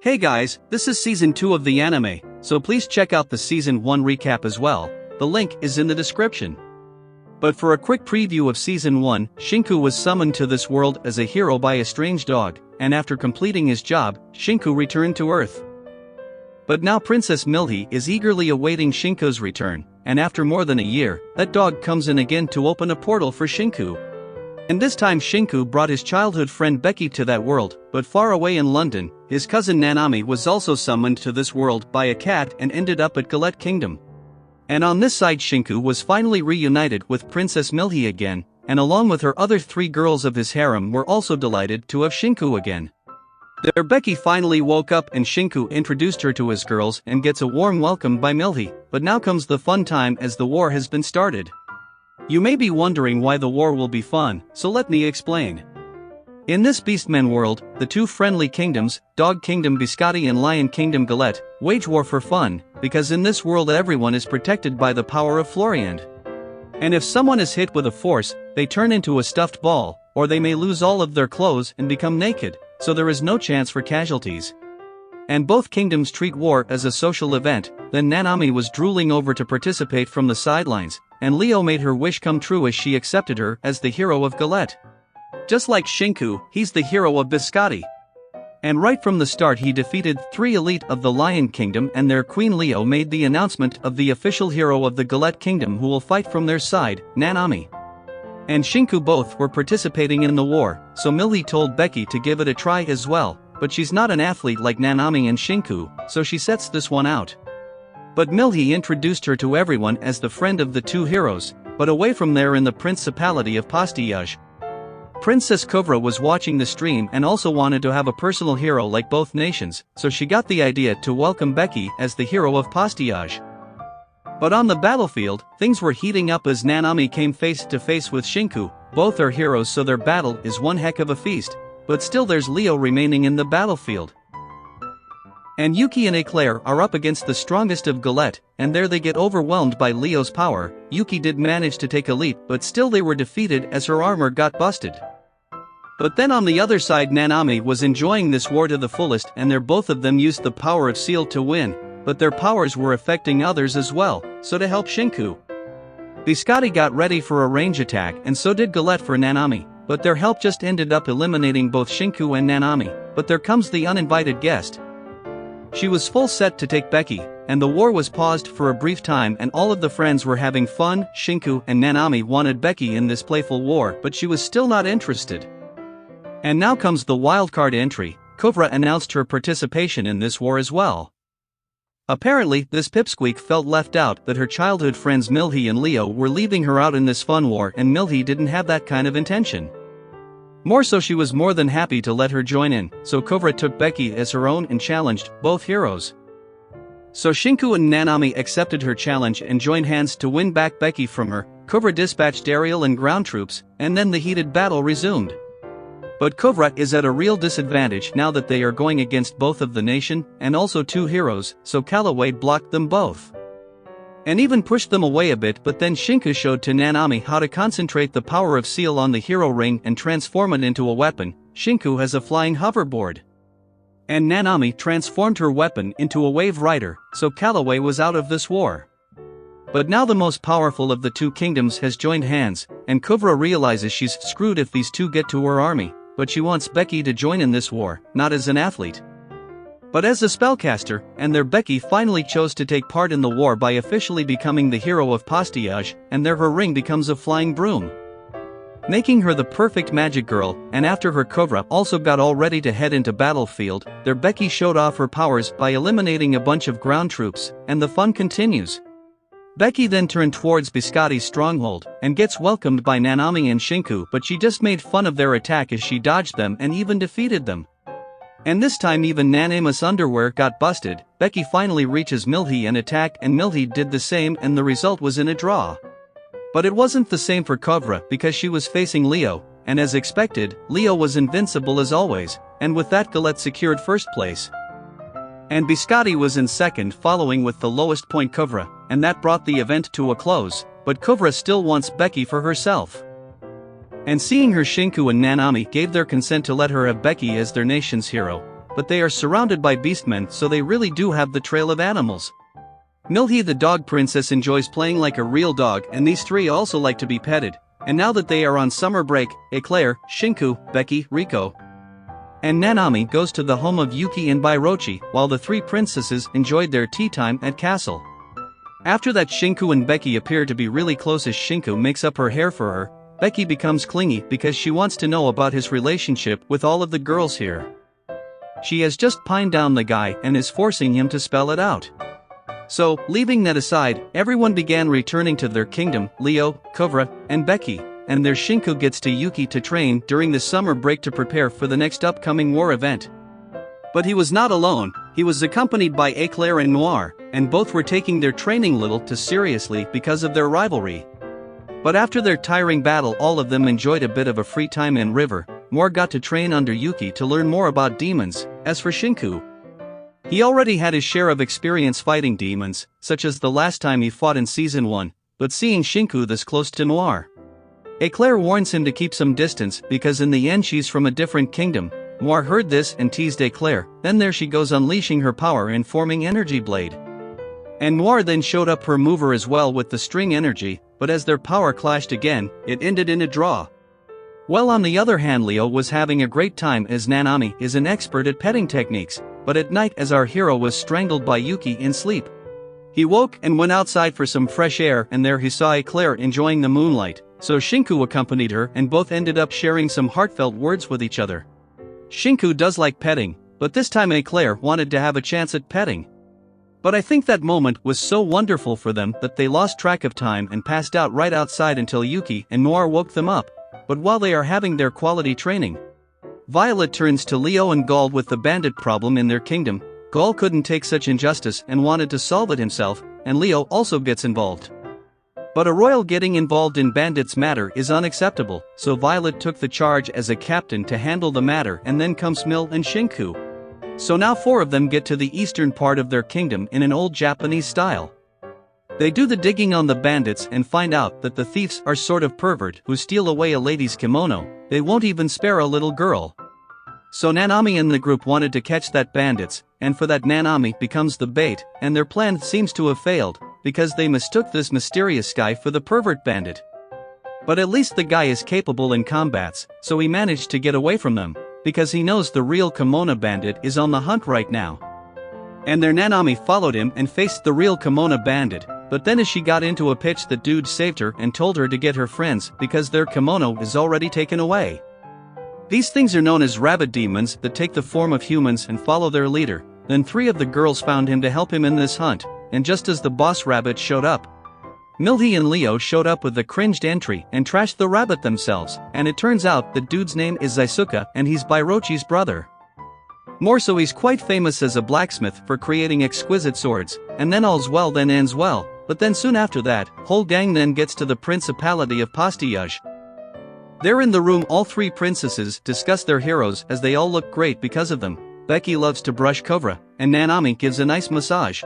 Hey guys, this is season 2 of the anime, so please check out the season 1 recap as well. The link is in the description. But for a quick preview of season 1, Shinku was summoned to this world as a hero by a strange dog, and after completing his job, Shinku returned to Earth. But now Princess Milhi is eagerly awaiting Shinku's return, and after more than a year, that dog comes in again to open a portal for Shinku. And this time Shinku brought his childhood friend Becky to that world, but far away in London, his cousin Nanami was also summoned to this world by a cat and ended up at Galette Kingdom. And on this side Shinku was finally reunited with Princess Milhi again, and along with her other 3 girls of his harem were also delighted to have Shinku again. There Becky finally woke up and Shinku introduced her to his girls and gets a warm welcome by Milhi, but now comes the fun time as the war has been started. You may be wondering why the war will be fun, so let me explain. In this Beastmen world, the 2 friendly kingdoms, Dog Kingdom Biscotti and Lion Kingdom Galette, wage war for fun, because in this world everyone is protected by the power of Floriand. And if someone is hit with a force, they turn into a stuffed ball, or they may lose all of their clothes and become naked, so there is no chance for casualties. And both kingdoms treat war as a social event. Then Nanami was drooling over to participate from the sidelines, and Leo made her wish come true as she accepted her as the hero of Galette. Just like Shinku, he's the hero of Biscotti. And right from the start he defeated 3 elite of the Lion Kingdom, and their queen Leo made the announcement of the official hero of the Galette Kingdom who will fight from their side, Nanami. And Shinku both were participating in the war, so Milhi told Becky to give it a try as well, but she's not an athlete like Nanami and Shinku, so she sets this one out. But Milhi introduced her to everyone as the friend of the 2 heroes, but away from there in the Principality of Pastillage. Princess Kovra was watching the stream and also wanted to have a personal hero like both nations, so she got the idea to welcome Becky as the hero of Pastillage. But on the battlefield, things were heating up as Nanami came face to face with Shinku. Both are heroes, so their battle is one heck of a feast, but still there's Leo remaining in the battlefield. And Yuki and Eclair are up against the strongest of Galette, and there they get overwhelmed by Leo's power. Yuki did manage to take a leap, but still they were defeated as her armor got busted. But then on the other side Nanami was enjoying this war to the fullest, and both of them used the power of Seal to win, but their powers were affecting others as well, so to help Shinku, Biscotti got ready for a range attack, and so did Galette for Nanami, but their help just ended up eliminating both Shinku and Nanami. But there comes the uninvited guest. She was full set to take Becky, and the war was paused for a brief time and all of the friends were having fun. Shinku and Nanami wanted Becky in this playful war, but she was still not interested. And now comes the wildcard entry. Kovra announced her participation in this war as well. Apparently, this pipsqueak felt left out, that her childhood friends Milhi and Leo were leaving her out in this fun war, and Milhi didn't have that kind of intention. More so, she was more than happy to let her join in, so Kovra took Becky as her own and challenged both heroes. So Shinku and Nanami accepted her challenge and joined hands to win back Becky from her. Kovra dispatched aerial and ground troops, and then the heated battle resumed. But Kovra is at a real disadvantage now that they are going against both of the nation, and also 2 heroes, so Callaway blocked them both. And even pushed them away a bit, but then Shinku showed to Nanami how to concentrate the power of Seal on the hero ring and transform it into a weapon. Shinku has a flying hoverboard. And Nanami transformed her weapon into a wave rider, so Callaway was out of this war. But now the most powerful of the 2 kingdoms has joined hands, and Kovra realizes she's screwed if these 2 get to her army. But she wants Becky to join in this war, not as an athlete, but as a spellcaster, and Becky finally chose to take part in the war by officially becoming the hero of Pastillage, and her ring becomes a flying broom, making her the perfect magic girl. And after her Kovra also got all ready to head into battlefield. Becky showed off her powers by eliminating a bunch of ground troops, and the fun continues. Becky then turned towards Biscotti's stronghold, and gets welcomed by Nanami and Shinku, but she just made fun of their attack as she dodged them and even defeated them. And this time even Nanami's underwear got busted. Becky finally reaches Milhi and attack, and Milhi did the same, and the result was in a draw. But it wasn't the same for Kovra because she was facing Leo, and as expected, Leo was invincible as always, and with that Galette secured first place. And Biscotti was in second, following with the lowest point Kovra, and that brought the event to a close, but Kovra still wants Becky for herself. And seeing her, Shinku and Nanami gave their consent to let her have Becky as their nation's hero. but they are surrounded by beastmen, so they really do have the trail of animals. Milty the dog princess enjoys playing like a real dog, and these three also like to be petted. And now that they are on summer break, Eclair, Shinku, Becky, Riko, and Nanami goes to the home of Yuki and Bairochi, while the three princesses enjoyed their tea time at castle. After that, Shinku and Becky appear to be really close as Shinku makes up her hair for her. Becky becomes clingy because she wants to know about his relationship with all of the girls here. She has just pinned down the guy and is forcing him to spell it out. So, leaving that aside, everyone began returning to their kingdom, Leo, Kovra, and Becky, and their Shinku gets to Yuki to train during the summer break to prepare for the next upcoming war event. But he was not alone, he was accompanied by Eclair and Noir, and both were taking their training little too seriously because of their rivalry. But after their tiring battle, all of them enjoyed a bit of a free time in River. Noir got to train under Yuki to learn more about demons. As for Shinku, he already had his share of experience fighting demons, such as the last time he fought in Season 1, but seeing Shinku this close to Noir, Eclair warns him to keep some distance because in the end she's from a different kingdom. Noir heard this and teased Eclair, then there she goes unleashing her power and forming Energy Blade. And Noir then showed up her mover as well with the string energy, but as their power clashed again, it ended in a draw. Well, on the other hand, Leo was having a great time as Nanami is an expert at petting techniques, but at night as our hero was strangled by Yuki in sleep. He woke and went outside for some fresh air, and there he saw Eclair enjoying the moonlight, so Shinku accompanied her and both ended up sharing some heartfelt words with each other. Shinku does like petting, but this time Eclair wanted to have a chance at petting. But I think that moment was so wonderful for them that they lost track of time and passed out right outside until Yuki and Noir woke them up. But while they are having their quality training, Violet turns to Leo and Gaul with the bandit problem in their kingdom. Gaul couldn't take such injustice and wanted to solve it himself, and Leo also gets involved. But a royal getting involved in bandits matter is unacceptable, so Violet took the charge as a captain to handle the matter, and then comes Mil and Shinku. So now four of them get to the eastern part of their kingdom in an old Japanese style. They do the digging on the bandits and find out that the thieves are sort of pervert who steal away a lady's kimono. They won't even spare a little girl. So Nanami and the group wanted to catch that bandits, and for that Nanami becomes the bait, and their plan seems to have failed, because they mistook this mysterious guy for the pervert bandit. But at least the guy is capable in combats, so he managed to get away from them, because he knows the real kimono bandit is on the hunt right now. And their Nanami followed him and faced the real kimono bandit. But then as she got into a pitch, the dude saved her and told her to get her friends because their kimono is already taken away. These things are known as rabbit demons that take the form of humans and follow their leader. Then three of the girls found him to help him in this hunt, and just as the boss rabbit showed up, Milty and Leo showed up with the cringed entry and trashed the rabbit themselves, and it turns out the dude's name is Zaisuke and he's Bairochi's brother. More so, he's quite famous as a blacksmith for creating exquisite swords, and then all's well then ends well. But then soon after that, whole gang then gets to the Principality of Pastillage. There in the room, all three princesses discuss their heroes as they all look great because of them. Becky loves to brush Kovra, and Nanami gives a nice massage,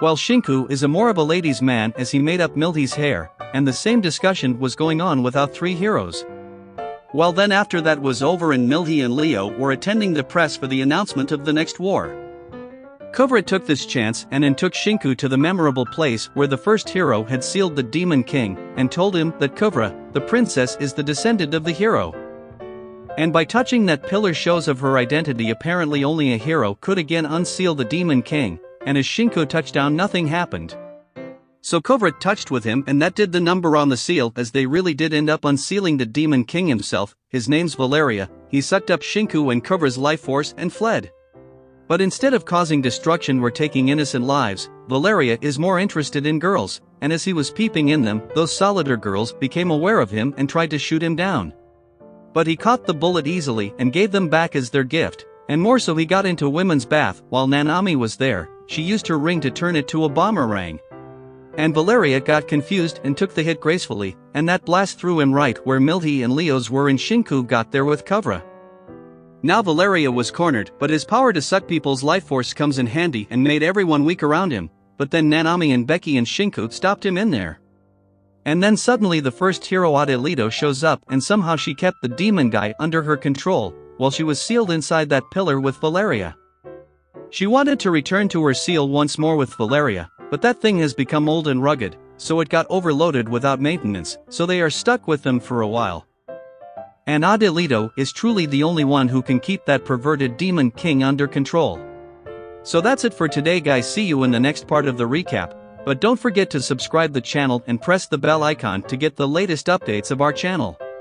while Shinku is a more of a ladies' man as he made up Milty's hair, and the same discussion was going on with our three heroes. Well, then after that was over and Milty and Leo were attending the press for the announcement of the next war. Kovra took this chance and then took Shinku to the memorable place where the first hero had sealed the Demon King, and told him that Kovra, the princess, is the descendant of the hero. And by touching that pillar shows of her identity, apparently only a hero could again unseal the Demon King, and as Shinku touched down nothing happened. So Kovra touched with him and that did the number on the seal, as they really did end up unsealing the Demon King himself. His name's Valeria. He sucked up Shinku and Kovra's life force and fled. But instead of causing destruction or taking innocent lives, Valeria is more interested in girls, and as he was peeping in them, those solider girls became aware of him and tried to shoot him down. But he caught the bullet easily and gave them back as their gift, and more so he got into women's bath while Nanami was there. She used her ring to turn it to a boomerang. And Valeria got confused and took the hit gracefully, and that blast threw him right where Milty and Leo's were, and Shinku got there with Kovra. Now Valeria was cornered, but his power to suck people's life force comes in handy and made everyone weak around him. But then Nanami and Becky and Shinku stopped him in there. And then suddenly the first hero Adelito shows up, and somehow she kept the demon guy under her control, while she was sealed inside that pillar with Valeria. She wanted to return to her seal once more with Valeria, but that thing has become old and rugged, so it got overloaded without maintenance, so they are stuck with them for a while. And Adelito is truly the only one who can keep that perverted demon king under control. So that's it for today, guys. See you in the next part of the recap, but don't forget to subscribe the channel and press the bell icon to get the latest updates of our channel.